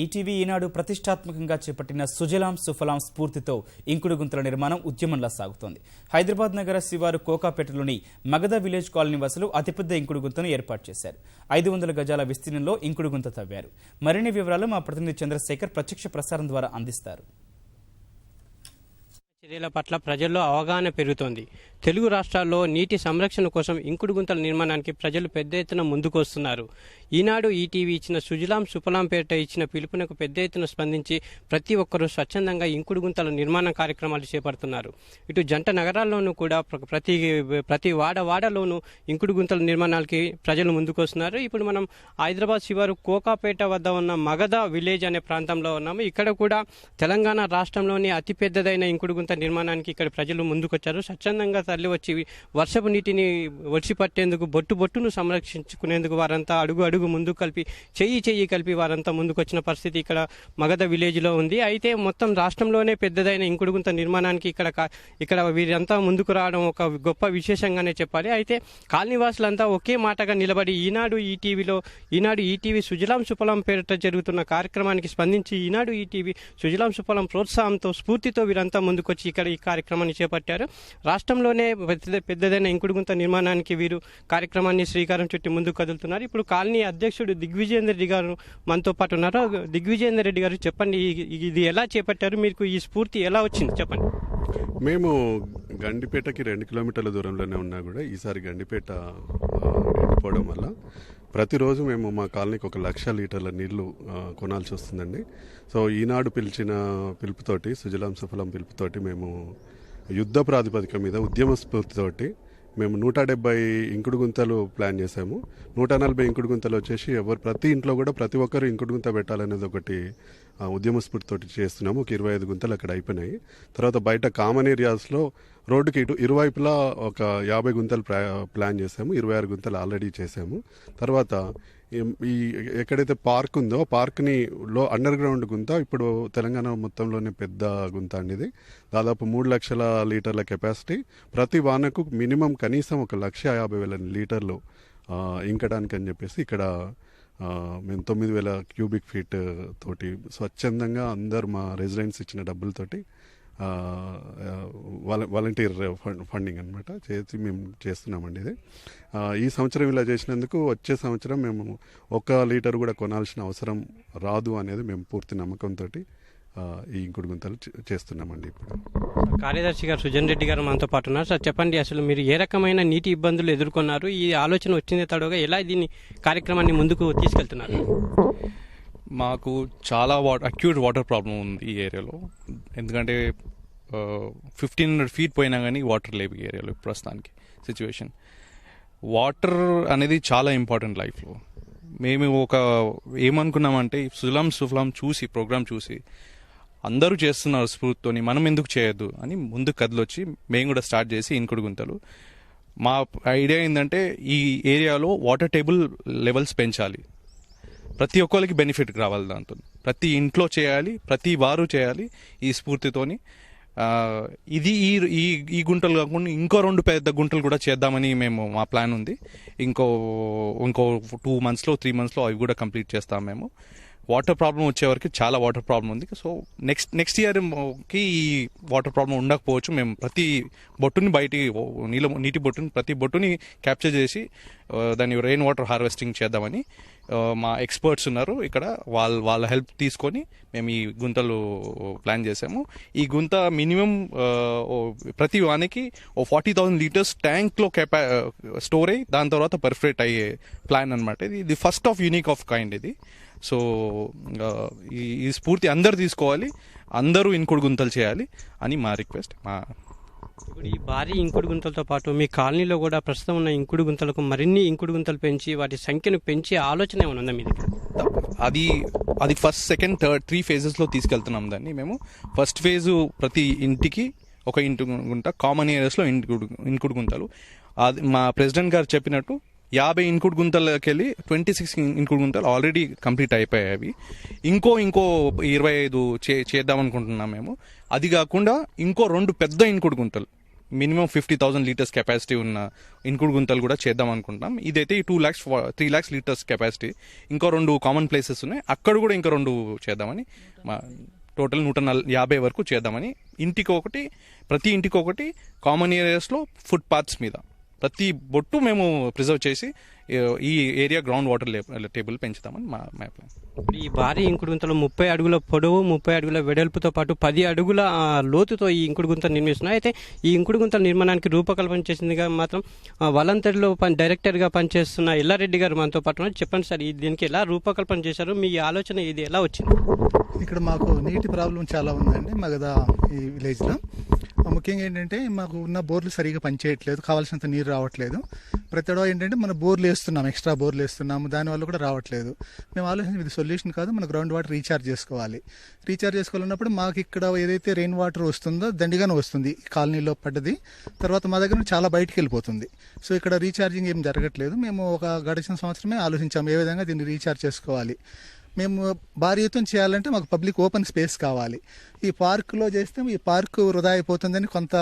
ETV ఈనాడు ప్రతిష్టాత్మకంగా చేపట్టిన సుజలాం సుఫలాం స్ఫూర్తితో ఇంకుడు గుంతల నిర్మాణం ఉద్యమంలా సాగుతోంది. హైదరాబాద్ నగర శివారు కోకాపేటలోని మగధ విలేజ్ కాలనీ వాసులు అతిపెద్ద ఇంకుడు గుంతను ఏర్పాటు చేశారు. 500 గజాల విస్తీర్ణంలో ఇంకుడు గుంత తవ్వారు. మరిన్ని వివరాలు మా ప్రతినిధి చంద్రశేఖర్ ప్రత్యక్ష ప్రసారం ద్వారా అందిస్తారు. చర్యల పట్ల ప్రజల్లో అవగాహన పెరుగుతోంది. తెలుగు రాష్ట్రాల్లో నీటి సంరక్షణ కోసం ఇంకుడు గుంతల నిర్మాణానికి ప్రజలు పెద్ద ఎత్తున ముందుకు వస్తున్నారు. ఈనాడు ఈటీవీ ఇచ్చిన సుజలాం సుఫలాం పేరిట ఇచ్చిన పిలుపునకు పెద్ద ఎత్తున స్పందించి ప్రతి ఒక్కరూ స్వచ్ఛందంగా ఇంకుడు గుంతల నిర్మాణ కార్యక్రమాలు చేపడుతున్నారు. ఇటు జంట నగరాల్లోనూ కూడా ప్రతి వాడలోనూ ఇంకుడు గుంతల నిర్మాణాలకి ప్రజలు ముందుకు వస్తున్నారు. ఇప్పుడు మనం హైదరాబాద్ శివారు కోకాపేట వద్ద ఉన్న మగధ విలేజ్ అనే ప్రాంతంలో ఉన్నాము. ఇక్కడ కూడా తెలంగాణ రాష్ట్రంలోని అతిపెద్దదైన ఇంకుడు గుంత నిర్మాణానికి ఇక్కడ ప్రజలు ముందుకొచ్చారు. స్వచ్ఛందంగా తరలి వచ్చి వర్షపు నీటిని ఒడిసిపట్టేందుకు బొట్టును సంరక్షించుకునేందుకు వారంతా అడుగు ముందుకు కలిపి చెయ్యి కలిపి వారంతా ముందుకొచ్చిన పరిస్థితి ఇక్కడ మగధ విలేజ్ లో ఉంది. అయితే మొత్తం రాష్ట్రంలోనే పెద్దదైన ఇంకుడు గుంత నిర్మాణానికి ఇక్కడ వీరంతా ముందుకు రావడం ఒక గొప్ప విశేషంగానే చెప్పాలి. అయితే కాలనీవాసులంతా ఒకే మాటగా నిలబడి ఈనాడు ఈటీవీ సుజలాం సుఫలాం పేరిట జరుగుతున్న కార్యక్రమానికి స్పందించి ఈనాడు ఈటీవీ సుజలాం సుఫలాం ప్రోత్సాహంతో స్ఫూర్తితో వీరంతా ముందుకొచ్చి ఇక్కడ ఈ కార్యక్రమాన్ని చేపట్టారు. రాష్ట్రంలోనే పెద్దదైన ఇంకుడు గుంత నిర్మాణానికి వీరు కార్యక్రమాన్ని శ్రీకారం చుట్టి ముందుకు కదులుతున్నారు. ఇప్పుడు కాలనీ అధ్యక్షుడు దిగ్విజయేందర్ రెడ్డి గారు మనతో పాటు ఉన్నారు. దిగ్విజయేందర్ రెడ్డి గారు, చెప్పండి, ఇది ఎలా చేపట్టారు? మీకు ఈ స్ఫూర్తి ఎలా వచ్చింది చెప్పండి. మేము గండిపేటకి 2 కిలోమీటర్ల దూరంలోనే ఉన్నా కూడా ఈసారి గండిపేట ఎండిపోవడం వల్ల ప్రతిరోజు మేము మా కాలనీకి 1,00,000 లీటర్ల నీళ్లు కొనాల్సి వస్తుందండి. సో ఈనాడు పిలిచిన పిలుపుతోటి, సుజలాం సుఫలాం పిలుపుతోటి మేము యుద్ధ ప్రాతిపదిక మీద ఉద్యమ స్ఫూర్తితోటి మేము 170 ఇంకుడు గుంతలు ప్లాన్ చేసాము. 140 ఇంకుడు గుంతలు వచ్చేసి ప్రతి ఇంట్లో కూడా ప్రతి ఒక్కరు ఇంకుడు గుంత పెట్టాలనేది ఒకటి ఉద్యమ స్ఫూర్తితోటి చేస్తున్నాము. ఒక 25 గుంతలు అక్కడ అయిపోయినాయి. తర్వాత బయట కామన్ ఏరియాస్లో రోడ్డుకి ఇరువైపులా ఒక 50 గుంతలు ప్లాన్ చేసాము. 26 గుంతలు ఆల్రెడీ చేసాము. తర్వాత ఈ ఎక్కడైతే పార్క్ ఉందో పార్క్ని అండర్ గ్రౌండ్ గుంత ఇప్పుడు తెలంగాణ మొత్తంలోనే పెద్ద గుంత అండి. ఇది దాదాపు 3 లక్షల లీటర్ల కెపాసిటీ. ప్రతి వానకు మినిమం కనీసం 1,50,000 లీటర్లు ఇంకడానికి అని చెప్పేసి ఇక్కడ మేము 9,000 క్యూబిక్ ఫీట్ తోటి స్వచ్ఛందంగా అందరు మా రెసిడెంట్స్ ఇచ్చిన డబ్బులతోటి వాలంటీర్ ఫండింగ్ అనమాట చేసి మేము చేస్తున్నామండి. ఇది ఈ సంవత్సరం ఇలా చేసినందుకు వచ్చే సంవత్సరం మేము 1 లీటర్ కూడా కొనాల్సిన అవసరం రాదు అనేది మేము పూర్తి నమ్మకంతో ఈ ఇంకుడు గుంతలు చేస్తున్నామండి. ఇప్పుడు కార్యదర్శి గారు సుజన్ రెడ్డి గారు మనతో పాటు ఉన్నారు. సార్, చెప్పండి, అసలు మీరు ఏ రకమైన నీటి ఇబ్బందులు ఎదుర్కొన్నారు? ఈ ఆలోచన వచ్చిందే తడవుగా ఎలా దీన్ని కార్యక్రమాన్ని ముందుకు తీసుకెళ్తున్నారు? మాకు చాలా అక్యూట్ వాటర్ ప్రాబ్లం ఉంది ఈ ఏరియాలో. ఎందుకంటే 1,500 ఫీట్ పోయినా కానీ వాటర్ లేవు ఈ ఏరియాలో ప్రస్తుతానికి సిచ్యువేషన్. వాటర్ అనేది చాలా ఇంపార్టెంట్ లైఫ్లో. మేము ఏమనుకున్నామంటే సుజలాం సుఫలాం ప్రోగ్రామ్ చూసి అందరూ చేస్తున్నారు స్ఫూర్తితోని, మనం ఎందుకు చేయొద్దు అని ముందుకు కదిలొచ్చి మేము కూడా స్టార్ట్ చేసి ఇంకుడు గుంతలు. మా ఐడియా ఏంటంటే ఈ ఏరియాలో వాటర్ టేబుల్ లెవెల్స్ పెంచాలి, ప్రతి ఒక్కరికి బెనిఫిట్ రావాలి, దాంతో ప్రతి ఇంట్లో చేయాలి, ప్రతి వారు చేయాలి ఈ స్ఫూర్తితోని. ఇది ఈ గుంటలు కాకుండా ఇంకో 2 పెద్ద గుంటలు కూడా చేద్దామని మా ప్లాన్ ఉంది. ఇంకో 2 మంత్స్లో 3 మంత్స్లో అవి కూడా కంప్లీట్ చేస్తాం మేము. వాటర్ ప్రాబ్లం వచ్చేవరకు చాలా వాటర్ ప్రాబ్లం ఉంది. సో నెక్స్ట్ ఇయర్కి ఈ వాటర్ ప్రాబ్లం ఉండకపోవచ్చు. మేము ప్రతి బొట్టుని నీటి బొట్టుని ప్రతి బొట్టుని క్యాప్చర్ చేసి దాన్ని రెయిన్ వాటర్ హార్వెస్టింగ్ చేద్దామని మా ఎక్స్పర్ట్స్ ఉన్నారు ఇక్కడ, వాళ్ళ హెల్ప్ తీసుకొని మేము ఈ గుంతలు ప్లాన్ చేసాము. ఈ గుంత మినిమం ప్రతి వానికి 40,000 లీటర్స్ ట్యాంక్లో స్టోర్ అయ్యి దాని తర్వాత పర్ఫెక్ట్ అయ్యే ప్లాన్ అనమాట. ఇది first of unique of kind ఇది. సో ఈ స్ఫూర్తి అందరు తీసుకోవాలి, అందరూ ఇంకుడు గుంతలు చేయాలి అని మా రిక్వెస్ట్. ఇప్పుడు ఈ భారీ ఇంకుడు గుంతలతో పాటు మీ కాలనీలో కూడా ప్రస్తుతం ఉన్న ఇంకుడు గుంతలకు మరిన్ని ఇంకుడు గుంతలు పెంచి వాటి సంఖ్యను పెంచే ఆలోచన ఏమైనా ఉందా మీ దగ్గర? అది ఫస్ట్, సెకండ్, థర్డ్ 3 ఫేజెస్లో తీసుకెళ్తున్నాం దాన్ని మేము. ఫస్ట్ ఫేజు ప్రతి ఇంటికి ఒక ఇంకుడు గుంత, కామన్ ఏరియాస్లో ఇంకుడు గుంతలు. అది మా ప్రెసిడెంట్ గారు చెప్పినట్టు 50 ఇంకుడు గుంతలకి వెళ్ళి 26 ఇంకుడు గుంతలు ఆల్రెడీ కంప్లీట్ అయిపోయాయి. ఇంకో 25 చేద్దాం అనుకుంటున్నాం మేము. అది కాకుండా ఇంకో 2 పెద్ద ఇంకుడు గుంతలు మినిమం 50,000 లీటర్స్ కెపాసిటీ ఉన్న ఇంకుడు గుంతలు కూడా చేద్దాం అనుకుంటాం. ఇదైతే 3 lakhs లీటర్స్ కెపాసిటీ. ఇంకో 2 కామన్ ప్లేసెస్ ఉన్నాయి, అక్కడ కూడా ఇంకా 2 చేద్దామని, టోటల్ 150 వరకు చేద్దామని. ప్రతి ఇంటికి ఒకటి కామన్ ఏరియాస్లో ఫుట్ పాత్స్ మీద ప్రతి బొట్టు మేము ప్రిజర్వ్ చేసి ఈ ఏరియా గ్రౌండ్ వాటర్ టేబుల్ పెంచుతామని మా ప్లాన్. ఈ భారీ ఇంకుడు గుంతలు 30 అడుగుల పొడవు, 30 అడుగుల వెడల్పుతో పాటు 10 అడుగుల లోతుతో ఈ ఇంకుడు గుంతలు నిర్మిస్తున్నాయి. అయితే ఈ ఇంకుడు గుంతల నిర్మాణానికి రూపకల్పన చేసిందిగా మాత్రం వలంతరిలో డైరెక్టర్గా పనిచేస్తున్న ఎల్లారెడ్డి గారు మనతో పాటు ఉన్నారు. చెప్పండి సార్, దీనికి ఎలా రూపకల్పన చేశారు, మీ ఆలోచన ఇది ఎలా వచ్చింది? ఇక్కడ మాకు నీటి ప్రాబ్లం చాలా ఉందండి మగధ ఈ విలేజ్లో. ముఖ్యంగా ఏంటంటే మాకు ఉన్న బోర్లు సరిగా పనిచేయట్లేదు, కావాల్సినంత నీరు రావట్లేదు. ప్రతి ఏడవ ఏంటంటే మన బోర్లు వేస్తున్నాము, ఎక్స్ట్రా బోర్లు వేస్తున్నాము, దానివల్ల కూడా రావట్లేదు. మేము ఆలోచించి ఇది సొల్యూషన్ కాదు, మన గ్రౌండ్ వాటర్ రీఛార్జ్ చేసుకోవాలి. రీఛార్జ్ చేసుకోవాలన్నప్పుడు మాకు ఇక్కడ ఏదైతే రెయిన్ వాటర్ వస్తుందో దండిగానే వస్తుంది, కాలనీలో పడ్డది. తర్వాత మా దగ్గర చాలా బయటికి వెళ్ళిపోతుంది. సో ఇక్కడ రీఛార్జింగ్ ఏం జరగట్లేదు. మేము ఒక గడిచిన సంవత్సరమే ఆలోచించాము ఏ విధంగా దీన్ని రీఛార్జ్ చేసుకోవాలి. మేము భారీ ఎత్తున చేయాలంటే మాకు పబ్లిక్ ఓపెన్ స్పేస్ కావాలి. ఈ పార్కులో చేస్తే ఈ పార్కు వృధా అయిపోతుందని కొంత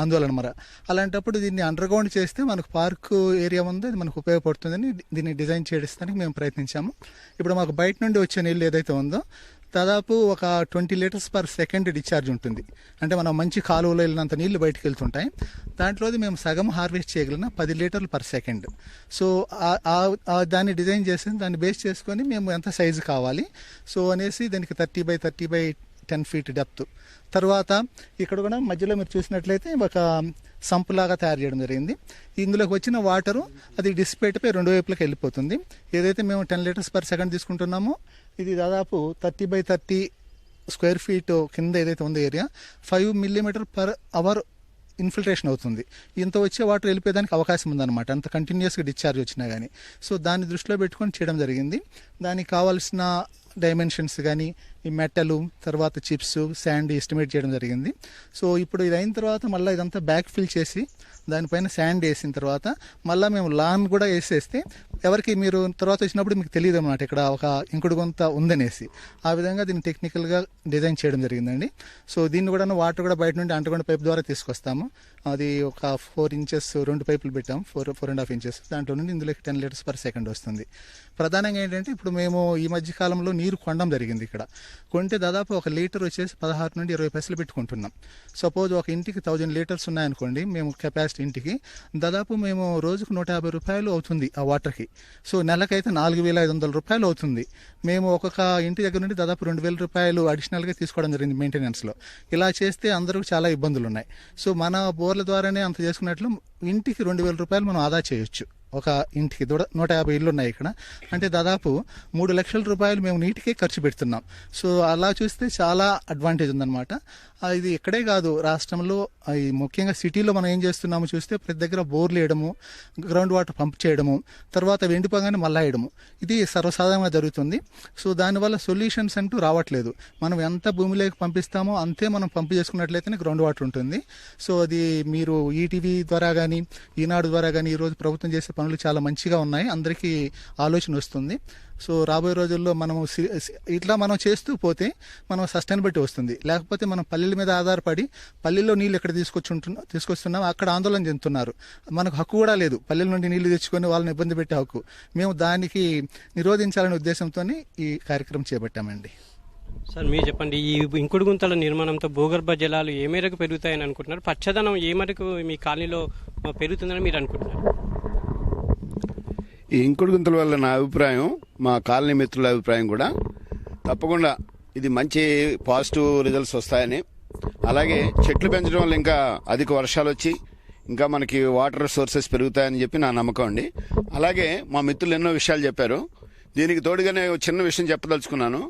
ఆందోళన మరి. అలాంటప్పుడు దీన్ని అండర్ గ్రౌండ్ చేస్తే మనకు పార్కు ఏరియా ఉందో అది మనకు ఉపయోగపడుతుందని దీన్ని డిజైన్ చేయడానికి మేము ప్రయత్నించాము. ఇప్పుడు మాకు బయట నుండి వచ్చే నీళ్ళు ఏదైతే ఉందో దాదాపు ఒక 20 లీటర్స్ పర్ సెకండ్ డిశ్చార్జ్ ఉంటుంది. అంటే మనం మంచి కాలువలో వెళ్ళినంత నీళ్లు బయటకు వెళ్తుంటాయి. దాంట్లోది మేము సగం హార్వెస్ట్ చేయగలిగిన 10 లీటర్లు పర్ సెకండ్. సో దాన్ని డిజైన్ చేసి దాన్ని బేస్ చేసుకొని మేము ఎంత సైజు కావాలి సో అనేసి దానికి 30x10 ఫీట్ డెప్త్. తర్వాత ఇక్కడ కూడా మధ్యలో మీరు చూసినట్లయితే ఒక సంపులాగా తయారు చేయడం జరిగింది. ఇందులోకి వచ్చిన వాటరు అది డిస్పేట్పై 2 వైపులకు వెళ్ళిపోతుంది. ఏదైతే మేము 10 లీటర్స్ పర్ సెకండ్ తీసుకుంటున్నామో ఇది దాదాపు 30x30 స్క్వేర్ ఫీట్ కింద ఏదైతే ఉందో area 5 millimetre per hour infiltration అవుతుంది. ఇంత వచ్చే వాటర్ వెళ్ళిపోయేదానికి అవకాశం ఉందన్నమాట, అంత కంటిన్యూస్గా డిశ్చార్జ్ వచ్చినా కానీ. సో దాన్ని దృష్టిలో పెట్టుకొని చేయడం జరిగింది. దానికి కావాల్సిన డైమెన్షన్స్ కానీ ఈ మెటలు తర్వాత చిప్స్ శాండ్ ఎస్టిమేట్ చేయడం జరిగింది. సో ఇప్పుడు ఇది అయిన తర్వాత మళ్ళీ ఇదంతా బ్యాక్ ఫిల్ చేసి దానిపైన శాండ్ వేసిన తర్వాత మళ్ళీ మేము లాన్ కూడా వేసేస్తే ఎవరికి మీరు తర్వాత వచ్చినప్పుడు మీకు తెలియదు అన్నమాట ఇక్కడ ఒక ఇంకుడు గుంత ఉందనేసి. ఆ విధంగా దీన్ని టెక్నికల్గా డిజైన్ చేయడం జరిగిందండి. సో దీన్ని కూడా వాటర్ కూడా బయట నుండి అంటగొండ పైప్ ద్వారా తీసుకొస్తాము. అది ఒక 4 ఇంచెస్ 2 పైపులు పెట్టాము, 4.5 ఇంచెస్. దాంట్లో నుండి ఇందులోకి 10 లీటర్స్ పర్ సెకండ్ వస్తుంది. ప్రధానంగా ఏంటంటే ఇప్పుడు మేము ఈ మధ్య కాలంలో నీరు కొనడం జరిగింది. ఇక్కడ కొంటే దాదాపు 1 లీటర్ వచ్చేసి 16 నుండి 20 పైసలు పెట్టుకుంటున్నాం. సపోజ్ ఒక ఇంటికి 1000 లీటర్స్ ఉన్నాయనుకోండి మేము కెపాసిటీ ఇంటికి, దాదాపు మేము రోజుకు 150 రూపాయలు అవుతుంది ఆ వాటర్కి. సో నెలకైతే 4,500 రూపాయలు అవుతుంది. మేము ఒక్కొక్క ఇంటి దగ్గర నుండి దాదాపు 2,000 రూపాయలు అడిషనల్గా తీసుకోవడం జరిగింది మెయింటెనెన్స్లో. ఇలా చేస్తే అందరూ చాలా ఇబ్బందులు ఉన్నాయి. సో మన బోర్ల ద్వారానే అంత చేసుకున్నట్లు ఇంటికి 2,000 రూపాయలు మనం ఆదా చేయొచ్చు. ఒక ఇంటికి 150 ఇళ్ళు ఉన్నాయి ఇక్కడ, అంటే దాదాపు 3 లక్షల రూపాయలు మేము నీటికే ఖర్చు పెడుతున్నాం. సో అలా చూస్తే చాలా అడ్వాంటేజ్ ఉందన్నమాట. ఇది ఇక్కడే కాదు రాష్ట్రంలో, ముఖ్యంగా సిటీలో మనం ఏం చేస్తున్నాము చూస్తే ప్రతి దగ్గర బోర్లు వేయడము, గ్రౌండ్ వాటర్ పంప్ చేయడము, తర్వాత ఎండిపోగానే మళ్ళా వేయడము, ఇది సర్వసాధారణంగా జరుగుతుంది. సో దానివల్ల సొల్యూషన్స్ అంటూ రావట్లేదు. మనం ఎంత భూమిలోకి పంపిస్తామో అంతే మనం పంపు చేసుకున్నట్లయితేనే గ్రౌండ్ వాటర్ ఉంటుంది. సో అది మీరు ఈటీవీ ద్వారా కానీ ఈనాడు ద్వారా కానీ ఈరోజు ప్రభుత్వం చేసే పనులు చాలా మంచిగా ఉన్నాయి, అందరికీ ఆలోచన వస్తుంది. సో రాబోయే రోజుల్లో మనము ఇట్లా మనం చేస్తూ పోతే మనం సస్టైనబిలిటీ వస్తుంది. లేకపోతే మనం పల్లెల మీద ఆధారపడి పల్లెల్లో నీళ్ళు ఎక్కడ తీసుకొస్తున్నాం అక్కడ ఆందోళన చెందుతున్నారు. మనకు హక్కు కూడా లేదు పల్లెల నుండి నీళ్లు తెచ్చుకొని వాళ్ళని ఇబ్బంది పెట్టే హక్కు. మేము దానికి నిరోధించాలనే ఉద్దేశంతో ఈ కార్యక్రమం చేపట్టామండి. సార్ మీరు చెప్పండి, ఈ ఇంకుడు గుంతల నిర్మాణంతో భూగర్భ జలాలు ఏ మేరకు పెరుగుతాయని అనుకుంటున్నారు? పచ్చదనం ఏ మేరకు మీ కాలనీలో పెరుగుతుందని మీరు అనుకుంటున్నారు? ఈ ఇంకుడు గుంతల వల్ల నా అభిప్రాయం, మా కాలనీ మిత్రుల అభిప్రాయం కూడా తప్పకుండా ఇది మంచి పాజిటివ్ రిజల్ట్స్ వస్తాయని, అలాగే చెట్లు పెంచడం వల్ల ఇంకా అధిక వర్షాలు వచ్చి ఇంకా మనకి వాటర్ సోర్సెస్ పెరుగుతాయని చెప్పి నా నమ్మకం అండి. అలాగే మా మిత్రులు ఎన్నో విషయాలు చెప్పారు. దీనికి తోడుగానే చిన్న విషయం చెప్పదలుచుకున్నాను.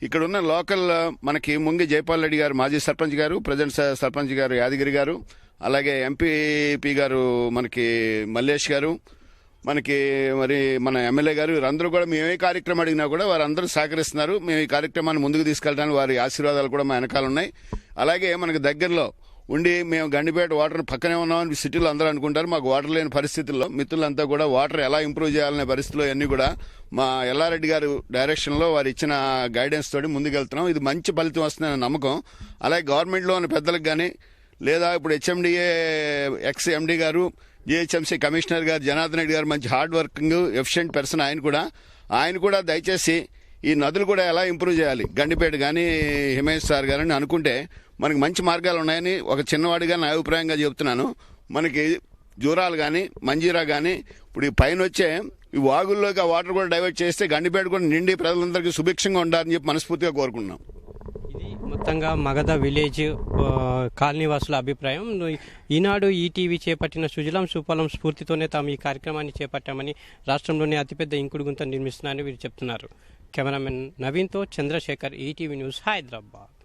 ఇక్కడ ఉన్న లోకల్ మనకి ముంగి జైపాల్ రెడ్డి గారు మాజీ సర్పంచ్ గారు, ప్రజెంట్ సర్పంచ్ గారు యాదగిరి గారు, అలాగే ఎంపీపీ గారు మనకి మల్లేష్ గారు, మనకి మరి మన ఎమ్మెల్యే గారు, వీరందరూ కూడా మేము ఏ కార్యక్రమం అడిగినా కూడా వారందరూ సహకరిస్తున్నారు. మేము ఈ కార్యక్రమాన్ని ముందుకు తీసుకెళ్ళడానికి వారి ఆశీర్వాదాలు కూడా మా వెనకాల ఉన్నాయి. అలాగే మనకి దగ్గరలో ఉండి మేము గండిపేట వాటర్ పక్కనే ఉన్నామని సిటీలో అందరూ అనుకుంటారు. మాకు వాటర్ లేని పరిస్థితుల్లో మిత్రులంతా కూడా వాటర్ ఎలా ఇంప్రూవ్ చేయాలనే పరిస్థితుల్లో అన్నీ కూడా మా ఎల్లారెడ్డి గారు డైరెక్షన్లో వారు ఇచ్చిన గైడెన్స్ తోటి ముందుకెళ్తున్నాం. ఇది మంచి ఫలితం వస్తుందనే నమ్మకం. అలాగే గవర్నమెంట్లో ఉన్న పెద్దలకు కానీ లేదా ఇప్పుడు హెచ్ఎండిఏ ఎక్స్ ఎండి గారు, జిహెచ్ఎంసీ కమిషనర్ గారు జనార్దన్ రెడ్డి గారు మంచి హార్డ్ వర్కింగ్ ఎఫిషియెంట్ పర్సన్. ఆయన కూడా దయచేసి ఈ నదులు కూడా ఎలా ఇంప్రూవ్ చేయాలి, గండిపేట కానీ హిమేష్ సార్ గారని అనుకుంటే మనకి మంచి మార్గాలు ఉన్నాయని ఒక చిన్నవాడిగా నా అభిప్రాయంగా చెబుతున్నాను. మనకి జూరాలు కానీ మంజీరా కానీ ఇప్పుడు ఈ పైన వచ్చే ఈ వాగుల్లోకి ఆ వాటర్ కూడా డైవర్ట్ చేస్తే గండిపేట కూడా నిండి ప్రజలందరికీ సుభిక్షంగా ఉండాలని చెప్పి మనస్ఫూర్తిగా కోరుకుంటున్నాం. ఇది మొత్తంగా మగధ విలేజ్ కాలనీవాసుల అభిప్రాయం. ఈనాడు ఈటీవీ చేపట్టిన సుజలాం సుఫలాం స్ఫూర్తితోనే తాము ఈ కార్యక్రమాన్ని చేపట్టామని, రాష్ట్రంలోనే అతిపెద్ద ఇంకుడు గుంత నిర్మిస్తున్నారని వీరు చెప్తున్నారు. కెమెరామెన్ నవీన్తో చంద్రశేఖర్, ఈటీవీ న్యూస్, హైదరాబాద్.